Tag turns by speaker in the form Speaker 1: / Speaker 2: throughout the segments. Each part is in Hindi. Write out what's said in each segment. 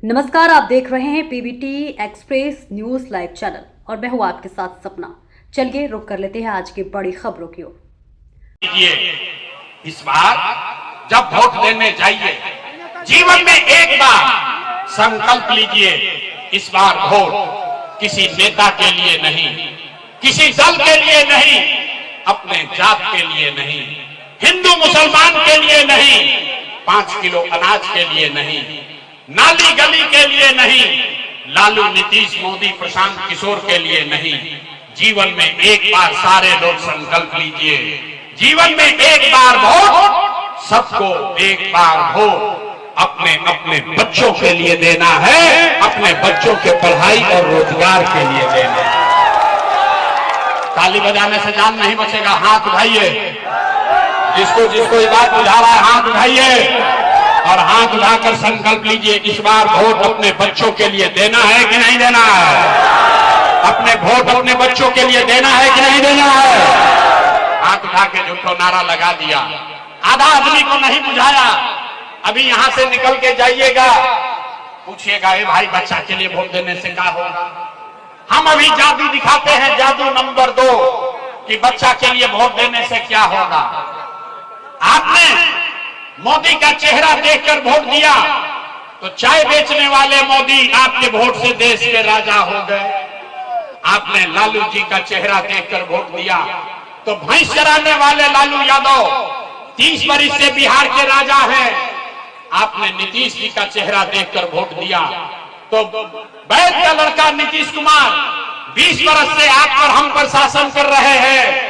Speaker 1: नमस्कार, आप देख रहे हैं PBT express news live channel और मैं हूं आपके साथ सपना। चलिए रुक कर लेते हैं आज की बड़ी खबरों की ओर।
Speaker 2: इस बार जब वोट देने जाइए, जीवन में एक बार संकल्प लीजिए, इस बार वोट किसी नेता के लिए नहीं, किसी दल के लिए नहीं, अपने जात के लिए नहीं, हिंदू मुसलमान के लिए नहीं, 5 किलो अनाज के लिए नहीं, नाली गली के लिए नहीं, लालू नीतीश मोदी प्रशांत किशोर के लिए नहीं। जीवन में एक बार सारे लोग संकल्प लीजिए, जीवन में एक बार वोट, सबको एक बार वोट अपने अपने बच्चों के लिए देना है, अपने बच्चों के पढ़ाई और रोजगार के लिए देना है। ताली बजाने से जान नहीं बचेगा, हाथ उठाइए। जिसको जिसको ये बात बुझा रहा है हाथ उठाइए और हाथ उठाकर संकल्प लीजिए, इस बार वोट अपने बच्चों के लिए देना है कि नहीं देना है? अपने वोट अपने बच्चों के लिए देना है कि नहीं देना है? हाथ उठा के झूठो नारा लगा दिया, आधा आदमी को नहीं बुझाया। अभी यहां से निकल के जाइएगा, पूछिएगा ए भाई बच्चा के लिए वोट देने से क्या होगा? हम अभी जादू दिखाते हैं, जादू नंबर 2 कि बच्चा के लिए वोट देने से क्या होगा। आपने मोदी का चेहरा देखकर वोट दिया तो चाय बेचने वाले मोदी आपके वोट से देश के राजा हो गए। आपने लालू जी का चेहरा देखकर वोट दिया तो भैंस चराने वाले लालू यादव 30 वर्ष से बिहार के राजा हैं। आपने नीतीश जी का चेहरा देखकर वोट दिया तो वैद्य का लड़का नीतीश कुमार 20 वर्ष से आप पर हम पर शासन कर रहे हैं।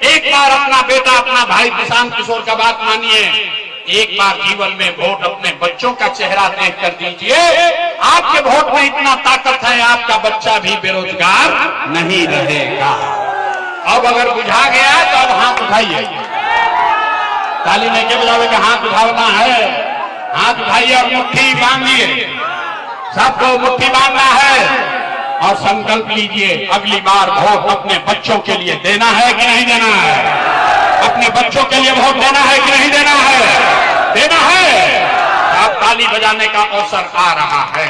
Speaker 2: एक बार अपना बेटा अपना भाई प्रशांत किशोर का बात मानिए, एक बार जीवन में वोट अपने बच्चों का चेहरा देख कर दीजिए। आपके वोट में इतना ताकत है, आपका बच्चा भी बेरोजगार नहीं रहेगा। अब अगर बुझा गया तो अब हाथ उठाइए, ताली नहीं के बजावे का हाथ उठाना है। हाथ उठाइए और मुट्ठी बांधिए, सबको मुट्ठी बांधना है और संकल्प लीजिए, अगली बार वोट अपने बच्चों के लिए देना है कि नहीं देना है? अपने बच्चों के लिए वोट देना है कि नहीं देना है? देना है। अब ताली बजाने का अवसर आ रहा है।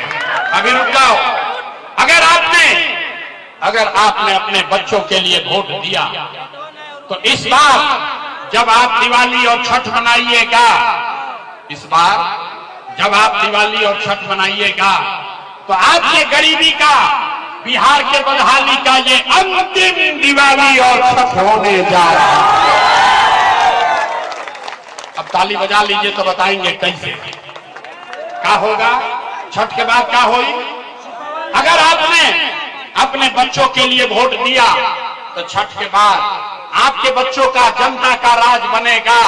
Speaker 2: अभी रुक जाओ। अगर आपने अपने बच्चों के लिए वोट दिया तो इस बार जब आप दिवाली और छठ मनाइएगा, इस बार जब आप दिवाली और छठ मनाइएगा तो आपके गरीबी का, बिहार के बदहाली का ये अंतिम दिवाली और छठ होने जा रहा है। अब ताली बजा लीजिए तो बताएंगे कैसे क्या होगा, छठ के बाद क्या होगी। अगर आपने अपने बच्चों के लिए वोट दिया तो छठ के बाद आपके बच्चों का जनता का राज बनेगा।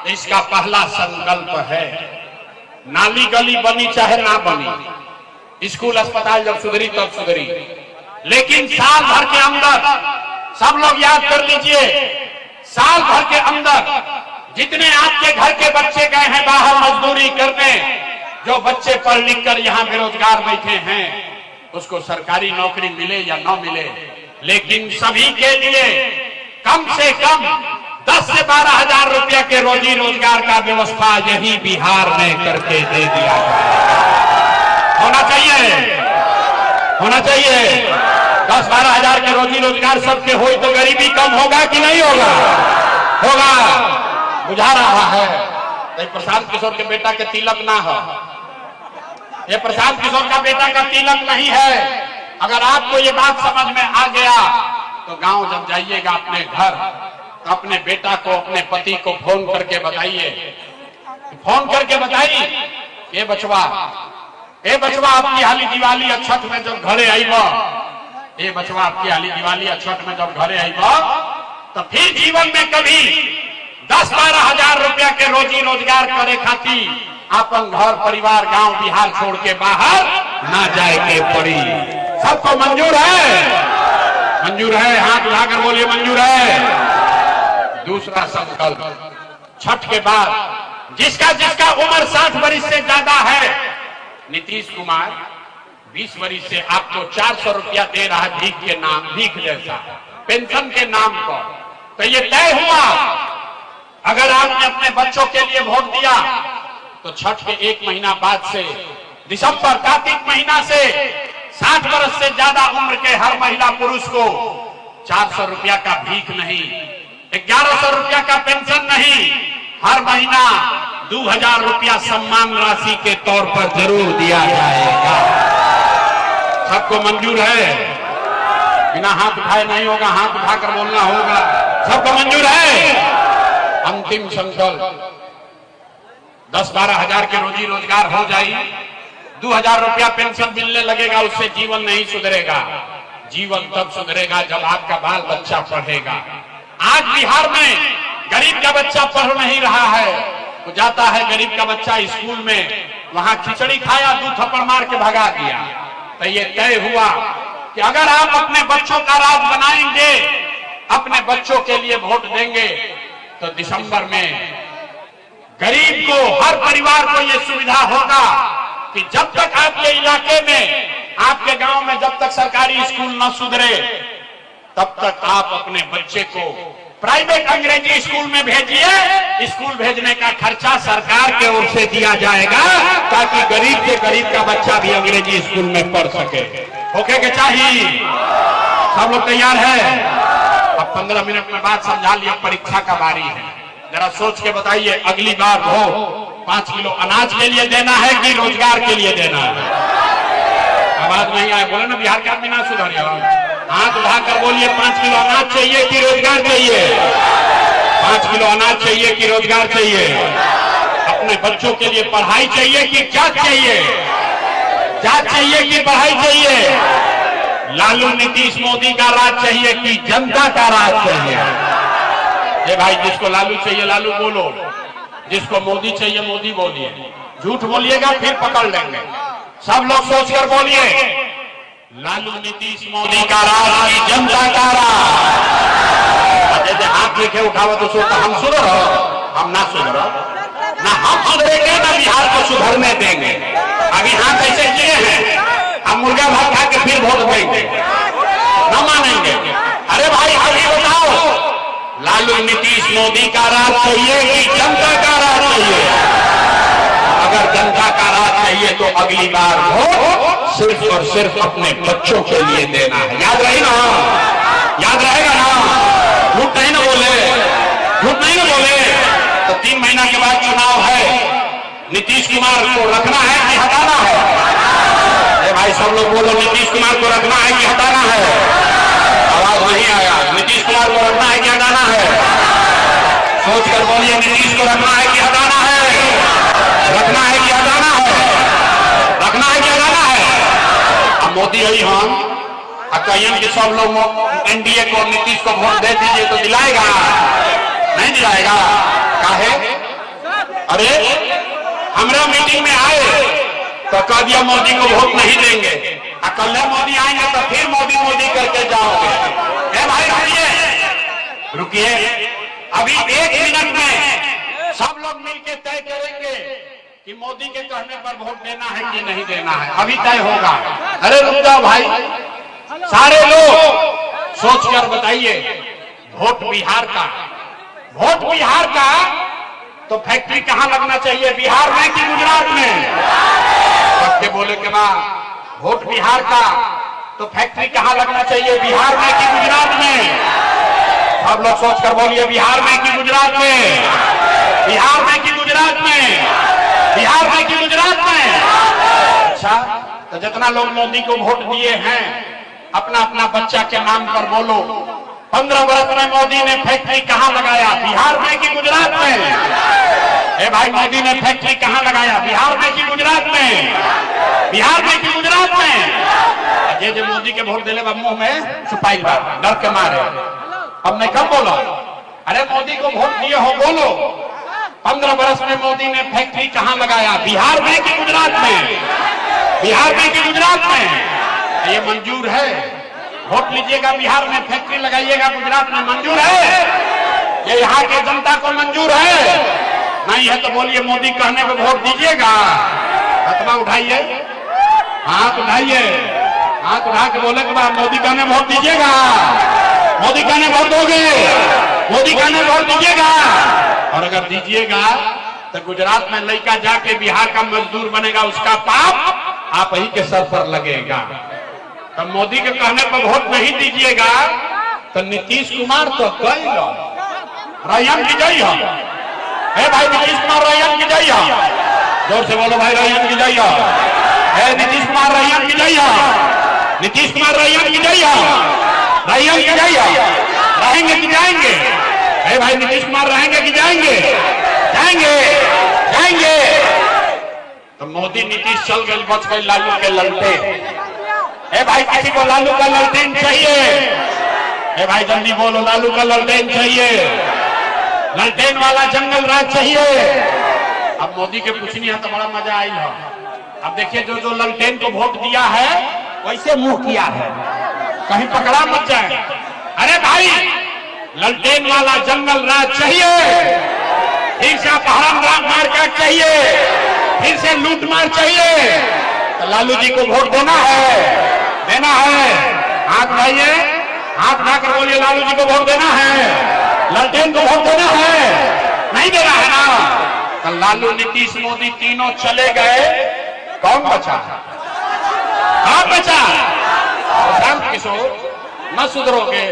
Speaker 2: इसका पहला संकल्प है, नाली गली बनी चाहे ना बनी, स्कूल अस्पताल जब सुधरी तब सुधरी, लेकिन साल भर के अंदर, सब लोग याद कर लीजिए, साल भर के अंदर जितने आपके घर के बच्चे गए हैं बाहर मजदूरी करने, जो बच्चे पढ़ लिख कर यहाँ बेरोजगार बैठे हैं, उसको सरकारी नौकरी मिले या ना मिले, लेकिन सभी के लिए कम से कम 10 से 12 हजार रुपया के रोजी रोजगार का व्यवस्था यही बिहार ने करके दे दिया है। होना चाहिए, होना चाहिए। 10-12 हजार के रोजी रोजगार सबके हो तो गरीबी कम होगा कि नहीं होगा? होगा। बुझा रहा है तो प्रशांत किशोर के बेटा के तिलक ना हो, ये प्रशांत किशोर का बेटा का तिलक नहीं है। अगर आपको ये बात समझ में आ गया तो गांव जब जाइएगा अपने घर तो अपने बेटा को, अपने पति को फोन करके बताइए, फोन करके बताइए, ये बचवा आपकी हाली दिवाली और छठ में जब घरे आईब, ये बचवा आपकी हाली दिवाली और छठ में जब घरे आईब तो फिर जीवन में कभी 10-12 हजार रुपया के रोजी रोजगार करे खातिर अपन घर परिवार गांव बिहार छोड़ के बाहर ना जाए के पड़ी। सबको मंजूर है? मंजूर है? हाथ उठाकर बोलिए मंजूर है। दूसरा संकल्प, छठ के बाद जिसका जिसका उम्र 60 वर्ष से ज्यादा है, नीतीश कुमार 20 वर्ष से आपको 400 रुपया दे रहा है भीख के नाम, भीख जैसा पेंशन के नाम पर, तो ये तय हुआ अगर आपने अपने बच्चों के लिए वोट दिया तो छठ के 1 महीना बाद से दिसंबर कार्तिक महीना से 60 वर्ष से ज्यादा उम्र के हर महिला पुरुष को 400 रुपया का भीख नहीं, 1100 रुपया का पेंशन नहीं, हर महीना 2000 रुपया सम्मान राशि के तौर पर जरूर दिया जाएगा। सबको मंजूर है? बिना हाथ उठाए नहीं होगा, हाथ उठाकर बोलना होगा। सबको मंजूर है? अंतिम संकल्प 10-12 हजार के रोजी रोजगार हो जाए, 2000 रुपया पेंशन मिलने लगेगा, उससे जीवन नहीं सुधरेगा। जीवन तब सुधरेगा जब आपका बाल बच्चा पढ़ेगा। आज बिहार में गरीब का बच्चा पढ़ नहीं रहा है, तो जाता है गरीब का बच्चा स्कूल में, वहां खिचड़ी खाया, 2 थप्पड़ मार के भगा दिया। तो ये तय हुआ कि अगर आप अपने बच्चों का राज बनाएंगे, अपने बच्चों के लिए वोट देंगे, तो दिसंबर में गरीब को, हर परिवार को यह सुविधा होगा कि जब तक आपके इलाके में, आपके गांव में जब तक सरकारी स्कूल न सुधरे, तब तक आप अपने बच्चे को प्राइवेट अंग्रेजी स्कूल में भेजिए। स्कूल भेजने का खर्चा सरकार के ओर से दिया जाएगा, ताकि गरीब से गरीब का बच्चा भी अंग्रेजी स्कूल में पढ़ सके। ओके के चाहिए? सब लोग तैयार है? अब 15 मिनट में बात समझा लिया, परीक्षा का बारी है। जरा सोच के बताइए, अगली बार वोट 5 किलो अनाज के लिए देना है कि रोजगार के लिए देना है? आवाज नहीं आए, बोले ना बिहार के आदमी ना सुधरिए। हाथ उठाकर बोलिए, 5 किलो अनाज चाहिए कि रोजगार चाहिए? 5 किलो अनाज चाहिए कि रोजगार चाहिए? अपने बच्चों के लिए पढ़ाई चाहिए कि जात चाहिए? जात चाहिए कि पढ़ाई चाहिए? लालू नीतीश मोदी का राज चाहिए कि जनता का राज चाहिए? ये भाई, जिसको लालू चाहिए लालू बोलो, जिसको मोदी चाहिए मोदी बोलिए। झूठ बोलिएगा फिर पकड़ लेंगे। सब लोग सोचकर बोलिए, लालू नीतीश मोदी का राज की जनता का राज। जैसे हाथ लेके उठाओ तो सोचता हम सुधरो, हम ना सुधरो, ना हम सुधरेंगे ना बिहार को सुधरने देंगे। अभी हाथ ऐसे किए हैं, हम मुर्गा भात खा के फिर वोट देंगे, न मानेंगे। अरे भाई अभी बताओ, लालू नीतीश मोदी का राज चाहिए कि जनता का राज चाहिए? अगर जनता का राज चाहिए तो अगली बार वोट सिर्फ और सिर्फ अपने बच्चों के लिए देना है। याद रहे ना? याद रहेगा ना? झूठ नहीं ना बोले, झूठ नहीं ना बोले। तो 3 महीना के बाद चुनाव है, नीतीश कुमार को रखना है कि हटाना है? अरे भाई सब लोग बोलो, नीतीश कुमार को रखना है कि हटाना है? आवाज नहीं आया। नीतीश कुमार को रखना है कि हटाना है? सोचकर बोलिए, नीतीश को रखना है कि हटाना है? रखना है कि हटाना है? रखना है कि हटाना है? अब मोदी ही हम कहिए कि सब लोग एनडीए को, नीतीश को वोट दे दीजिए, तो दिलाएगा? नहीं दिलाएगा। काहे? अरे हमरा मीटिंग में आए तो कह दिया मोदी को वोट नहीं देंगे, कल मोदी आएंगे तो फिर मोदी मोदी करके जाओगे। ए भाई रुकिए, अभी 1 मिनट में सब लोग मिलकर तय करेंगे कि मोदी के कहने पर वोट देना है कि नहीं देना है। अभी तय होगा। अरे रुक जाओ भाई, सारे लोग सोचकर बताइए। वोट बिहार का, वोट बिहार का, तो फैक्ट्री कहां लगना चाहिए, बिहार में कि गुजरात में? सबके बोले के बाद वोट बिहार का, तो फैक्ट्री कहां लगना चाहिए, बिहार में कि गुजरात में? सब लोग सोचकर बोलिए, बिहार में कि गुजरात में? बिहार में कि गुजरात में? बिहार में कि गुजरात में? अच्छा, तो जितना लोग मोदी को वोट दिए हैं, अपना अपना बच्चा के नाम पर बोलो। 15 वर्ष में मोदी ने फैक्ट्री कहां लगाया, बिहार में कि गुजरात में? ए भाई, मोदी ने फैक्ट्री कहां लगाया, बिहार में कि गुजरात में? बिहार में कि गुजरात में? जे मोदी के वोट दिले मुंह में छुपाई बात, डर के मारे। अब मैं कब बोलो? अरे मोदी को वोट दिए हो, बोलो। 15 वर्ष में मोदी ने फैक्ट्री कहां लगाया, बिहार में कि गुजरात में? बिहार में कि गुजरात में? ये मंजूर है? वोट लीजिएगा, बिहार में फैक्ट्री लगाइएगा, गुजरात में मंजूर है? ये यहाँ के जनता को मंजूर है? नहीं है तो बोलिए, मोदी कहने को वोट दीजिएगा। हाथ उठाइए, हाथ उठाइए, हाथ उठा के बोले के बाद मोदी कहने वोट दीजिएगा। मोदी कहने वोट दोगे, मोदी कहने वोट दीजिएगा। और अगर दीजिएगा तो गुजरात में लड़का जाके बिहार का मजदूर बनेगा, उसका पाप आप ही के सर पर लगेगा। तो मोदी के कहने पर वोट नहीं दीजिएगा तो नीतीश कुमार तो गई रैयन की जय हो। भाई नीतीश कुमार रैयन की जय हो। जोर से बोलो भाई रैयन की जय हो। नीतीश कुमार रैयन की जय हो। नीतीश कुमार रैयन की जय हो। रैयन की जय हो। रहेंगे कि जाएंगे? भाई नीतीश कुमार रहेंगे कि जाएंगे? जाएंगे जाएंगे। तो मोदी नीतीश चल गए, बच गए लालू के ललटेन। भाई किसी को लालू का ललटेन चाहिए? भाई जल्दी बोलो, लालू का ललटेन चाहिए। ललटेन वाला जंगल राज चाहिए। अब मोदी के पूछनी है तो बड़ा मजा आई है। अब देखिए जो जो ललटेन को वोट दिया है वैसे मुंह किया है, कहीं पकड़ा मत जाए। अरे भाई ललटेन वाला जंगल राज चाहिए, फिर से अपहरण मार काट चाहिए, फिर से लूट मार चाहिए। तो लालू जी को वोट देना है, देना है। हाथ उठाइए, हाथ उठाकर बोलिए लालू जी को वोट देना है, ललटेन को वोट देना है। नहीं देना है ना? तो लालू नीतीश मोदी तीनों चले गए, कौन बचा? कौन बचा? प्रशांत किशोर न सुधरोगे।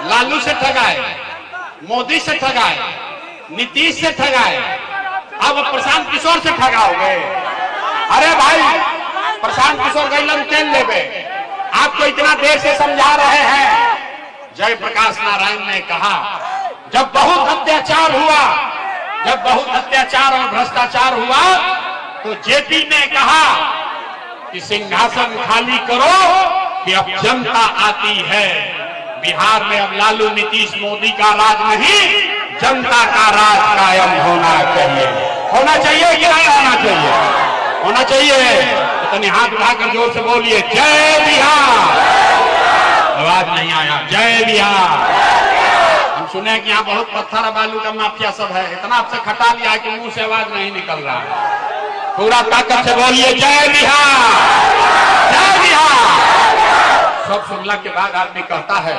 Speaker 2: लालू से ठगाए, मोदी से ठगाए, नीतीश से ठगाए, अब प्रशांत किशोर से ठगाओगे। अरे भाई प्रशांत किशोर गैलन तेल लेवे, आपको इतना देर से समझा रहे हैं। जयप्रकाश नारायण ने कहा जब बहुत अत्याचार हुआ, जब बहुत अत्याचार और भ्रष्टाचार हुआ तो जेपी ने कहा कि सिंहासन खाली करो कि अब जनता आती है। बिहार में अब लालू नीतीश मोदी का राज नहीं, जनता का राज कायम होना चाहिए। होना चाहिए कि नहीं होना चाहिए? होना चाहिए। तो तनी हाथ उठाकर जोर से बोलिए जय बिहार। आवाज नहीं आया। जय बिहार। हम सुने कि यहाँ बहुत पत्थर बालू का माफिया सब है, इतना आपसे खटा लिया है कि मुंह से आवाज नहीं निकल रहा है। पूरा ताकत से बोलिए जय बिहार, जय बिहार। सब सुनने के बाद आदमी कहता है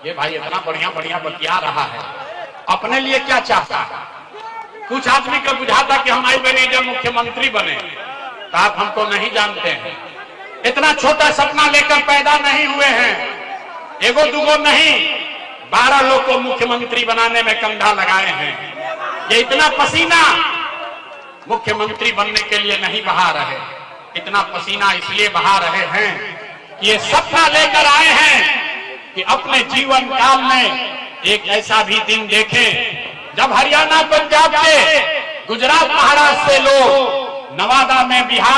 Speaker 2: ये भाई इतना बढ़िया बढ़िया बतिया रहा है, अपने लिए क्या चाहता है? कुछ आदमी को बुझाता कि हम आई बने जब मुख्यमंत्री बने, तो आप हमको नहीं जानते हैं। इतना छोटा सपना लेकर पैदा नहीं हुए हैं, एगो दुगो नहीं 12 लोग को मुख्यमंत्री बनाने में कंधा लगाए हैं। ये इतना पसीना मुख्यमंत्री बनने के लिए नहीं बहा रहे, इतना पसीना इसलिए बहा रहे हैं कि ये सपना लेकर आए हैं कि अपने जीवन काल में एक ऐसा भी दिन देखें जब हरियाणा, पंजाब से, गुजरात, महाराष्ट्र से लोग नवादा में, बिहार